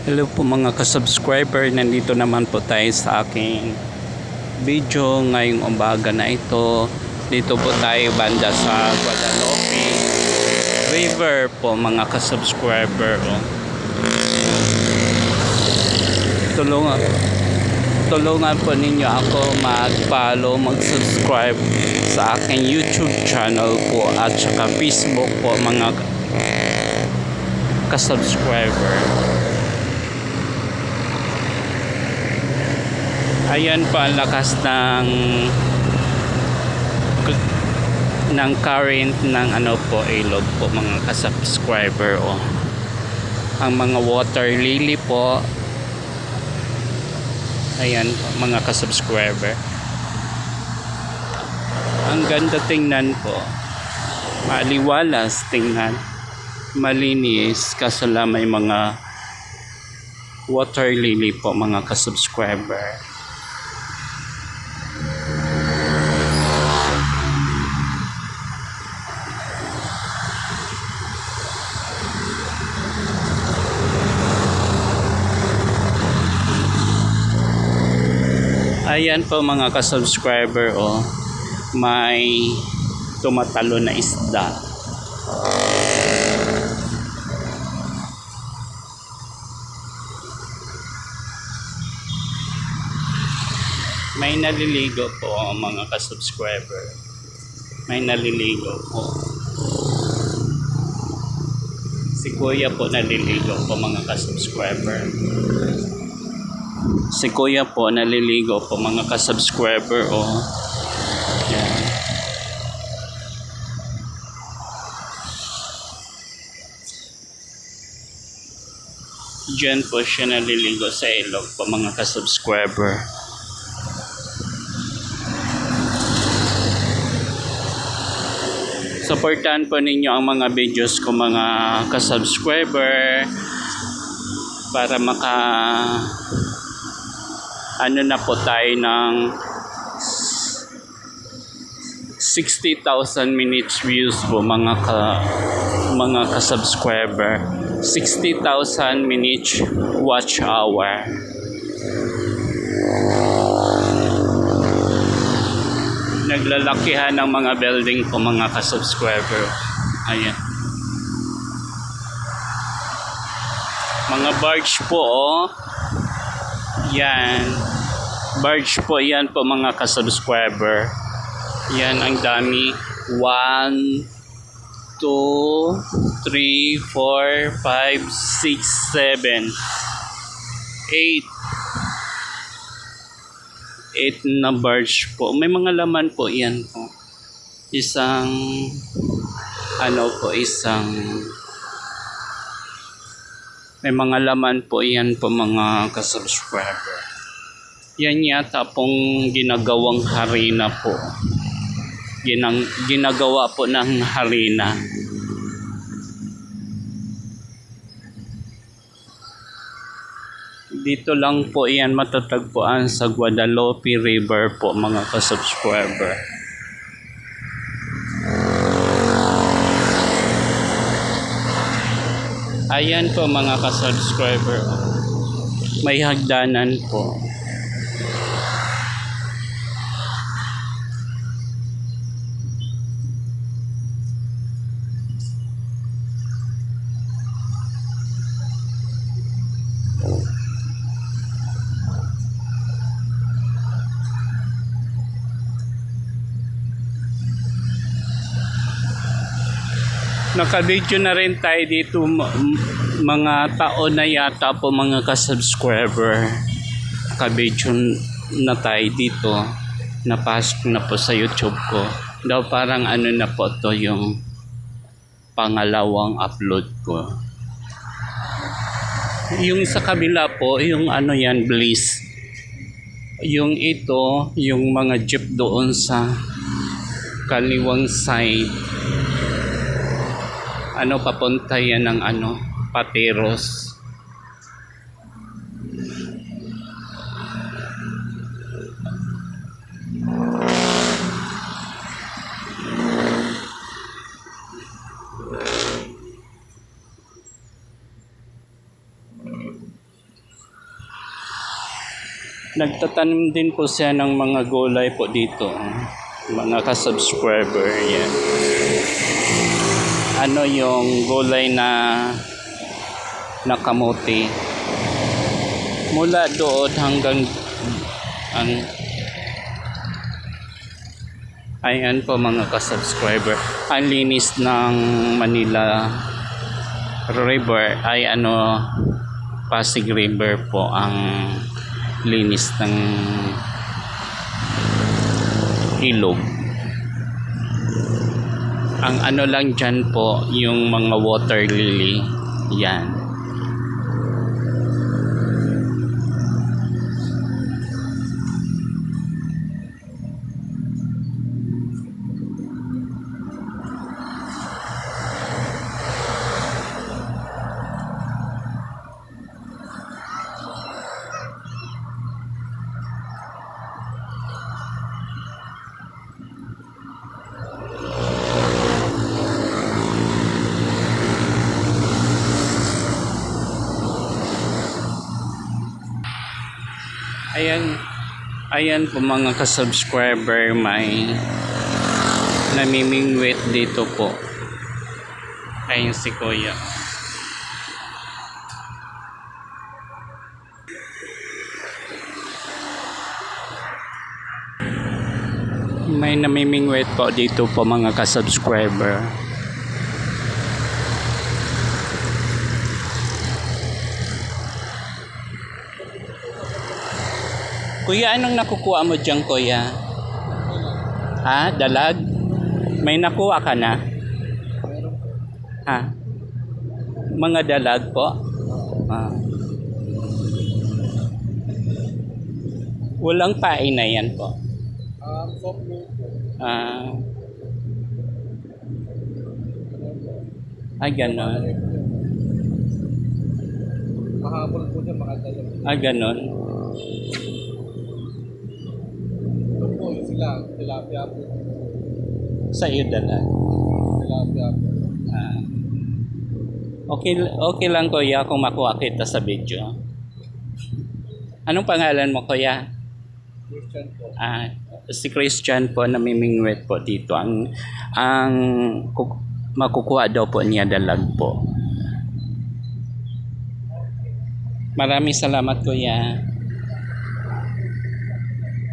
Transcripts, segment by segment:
Hello po mga ka-subscriber, nandito naman po tayo sa aking video ngayong umaga na ito. Dito po tayo banda sa Guadalupe River po mga ka-subscriber. Tulungan po ninyo ako mag-follow, mag-subscribe sa aking YouTube channel po at saka Facebook po mga ka-subscriber. Ayan pa ang lakas ng current ng ilog po mga ka-subscriber. Ang mga water lily po. Ayan po, mga ka-subscriber. Ang ganda tingnan po. Maliwalas tingnan. Malinis kaso lang may mga water lily po mga ka-subscriber. Ayan po mga ka-subscriber, may tumatalo na isda. May naliligo po mga ka-subscriber. May naliligo po. Si Kuya po naliligo po mga ka-subscriber. Si Kuya po naliligo po mga ka-subscriber. Yan. Diyan po siya naliligo sa ilog po mga ka-subscriber. Supportahan po ninyo ang mga videos ko mga ka-subscriber para na po tayo ng 60,000 minutes views po mga ka-subscriber. 60,000 minutes watch hour. Naglalakihan ng mga building po mga ka-subscriber. Ayan. Mga barge po yan. Barge po yan po mga ka-subscriber. Yan ang dami. 1, 2, 3, 4, 5, 6, 7, 8 na barge po. May mga laman po yan po. May mga laman po yan po mga ka-subscriber. Yan yata pong ginagawang harina po. Ginagawa po ng harina. Dito lang po yan matatagpuan sa Guadalupe River po mga ka-subscriber. Ayan po mga ka-subscriber. May hagdanan po. Naka-video na rin tayo dito mga taon na yata po mga ka-subscriber. Naka-video na tayo dito. Napasok na po sa YouTube ko. Daw parang na po to yung pangalawang upload ko. Yung sa kabila po, yung yan, Bliss. Yung ito, yung mga jeep doon sa kaliwang side. Papunta yan ng Pateros. Nagtatanim din po siya ng mga gulay po dito. Mga ka-subscriber yan. Ano yung gulay na kamote. Mula doon hanggang ayan po mga ka-subscriber. Ang linis ng Manila River ay Pasig River po ang linis ng ilog. Ang lang dyan po yung mga water lily yan. Ayan po mga ka-subscriber, may namimingwit dito po. Ayun si Kuya. May namimingwit po dito po mga ka-subscriber. Kuya, anong nakukuha mo dyan, Kuya? Ha? Dalag? May nakuha ka na? Ha? Mga dalag po? Walang pain na yan po. Soft milk po. Ganon. Mahabol po niya mga dalag. Ganon. Ito po yung sila, tilapia po. Sa iyo dalag. Tilapia po. Okay lang Kuya kung makuha kita sa video. Anong pangalan mo Kuya? Christian po. Si Christian po namimingwit po dito. Ang makukuha daw po niya dalag po. Maraming salamat Kuya.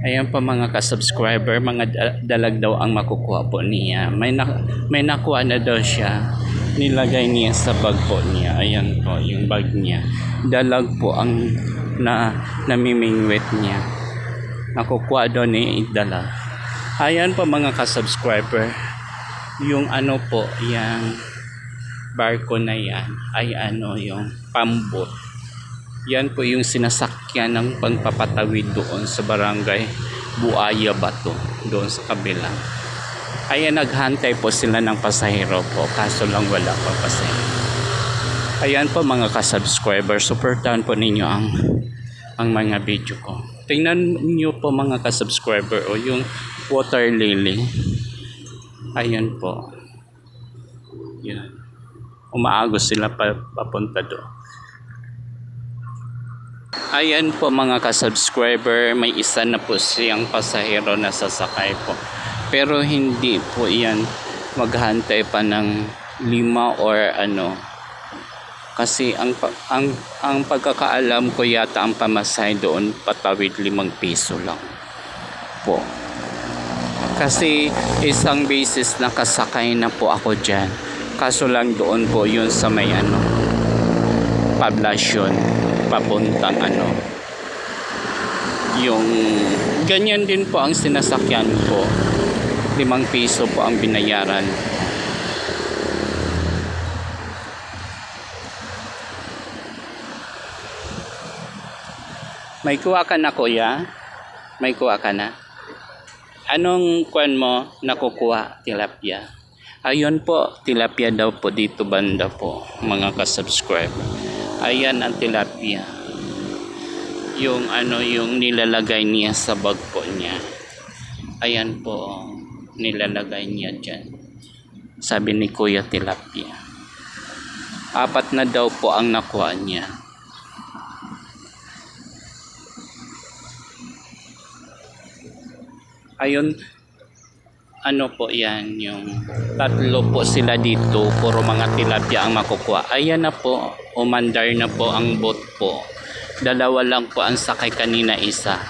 Ayan po mga ka-subscriber, mga dalag daw ang makukuha po niya. May nakuha na daw siya. Nilagay niya sa bag po niya. Ayan po yung bag niya. Dalag po ang namimingwit niya. Nakukuha daw ni dalag. Ayan po mga ka-subscriber. Yung po, yung barko na yan ay yung pambot. Yan po yung sinasakyan ng pagpapatawid doon sa barangay Buaya Bato, doon sa kabila. Ayan, naghantay po sila ng pasahero po, kaso lang wala pa pasahero. Ayan po mga ka-subscriber, supportahan po ninyo ang mga video ko. Tingnan niyo po mga ka-subscriber yung water lily. Ayan po. Yan. Umaagos sila papunta doon. Ayan po mga ka-subscriber, may isa na po siyang pasahero na sasakay po. Pero hindi po yan maghantay pa ng 5 or Kasi ang pagkakaalam ko yata ang pamasahe doon patawid 5 piso lang po. Kasi isang beses nakasakay na po ako dyan. Kaso lang doon po yun sa may Poblacion papuntang yung ganyan din po ang sinasakyan ko. 5 piso po ang binayaran. May kuha ka na Kuya? May kuha ka na? Anong kuwan mo nakukuha? Tilapia. Ayun po, tilapia daw po dito banda po mga ka-subscriber. Ayan ang tilapia. Yung yung nilalagay niya sa bag po niya. Ayan po, nilalagay niya dyan. Sabi ni Kuya tilapia. 4 na daw po ang nakuha niya. Ayun, ano po yan, yung tatlo po sila dito, puro mga tilapia ang makukuha. Ayan na po, umandar na po ang boat po. Dalawa lang po ang sakay kanina, isa.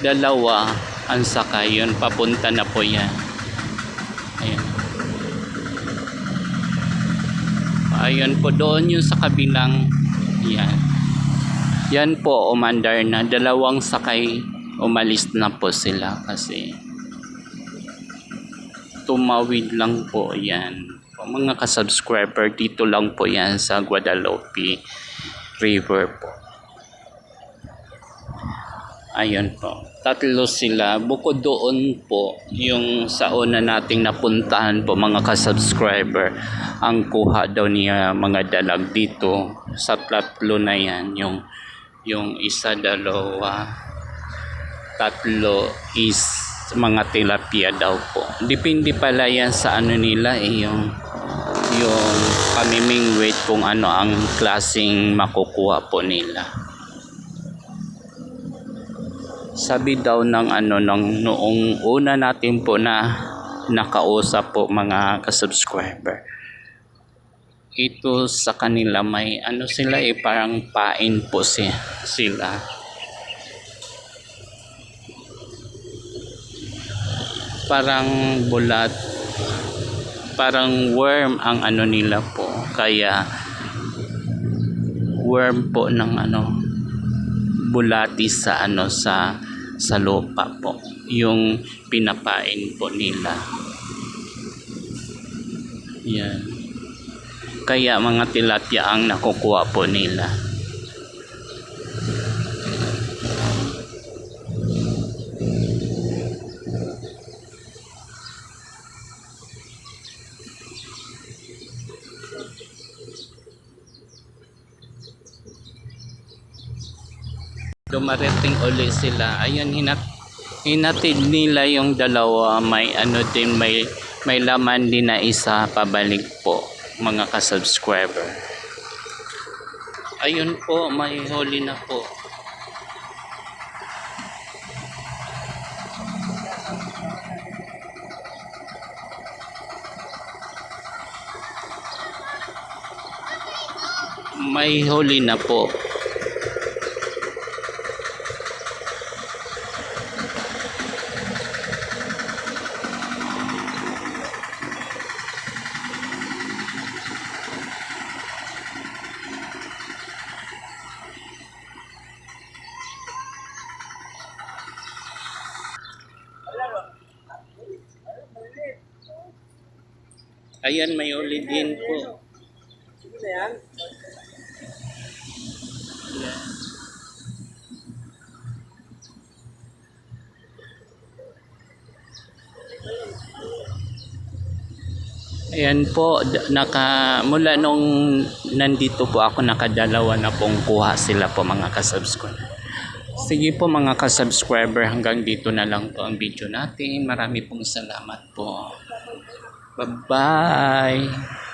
Dalawa ang sakay, yun, papunta na po yan. Ayan. Ayun po, doon yung sa kabilang, yan. Yan po, umandar na. Dalawang sakay, umalis na po sila kasi tumawid lang po yan. Mga ka-subscriber, dito lang po yan sa Guadalupe River po. Ayun po. Tatlo sila. Bukod doon po, yung sa una nating napuntahan po mga ka-subscriber, ang kuha daw niya mga dalag dito sa tatlo na yan. Yung isa, dalawa, tatlo is mga tilapia daw po. Depende pala yan sa ano nila yung pamimingwit kung ano ang klaseng makukuha po nila. Sabi daw ng noong una natin po na nakausap po mga ka-subscriber. Ito sa kanila may sila parang pain po sila. Parang bulat, parang worm ang nila po, kaya worm po ng bulati sa sa lupa po yung pinapain po nila. Yan, kaya mga tilapia ang nakukuha po nila. Dumarating ulit sila. Ayun, hinatid nila yung dalawa. May din, may laman din na isa pabalik po mga ka-subscriber. Ayun po, may huli na po. May huli na po. Ayan, may huli din po. Ayan. Ayan po, mula nung nandito po ako, nakadalawa na pong kuha sila po mga ka-subscriber. Sige po mga ka-subscriber, hanggang dito na lang po ang video natin. Marami pong salamat po. Bye-bye!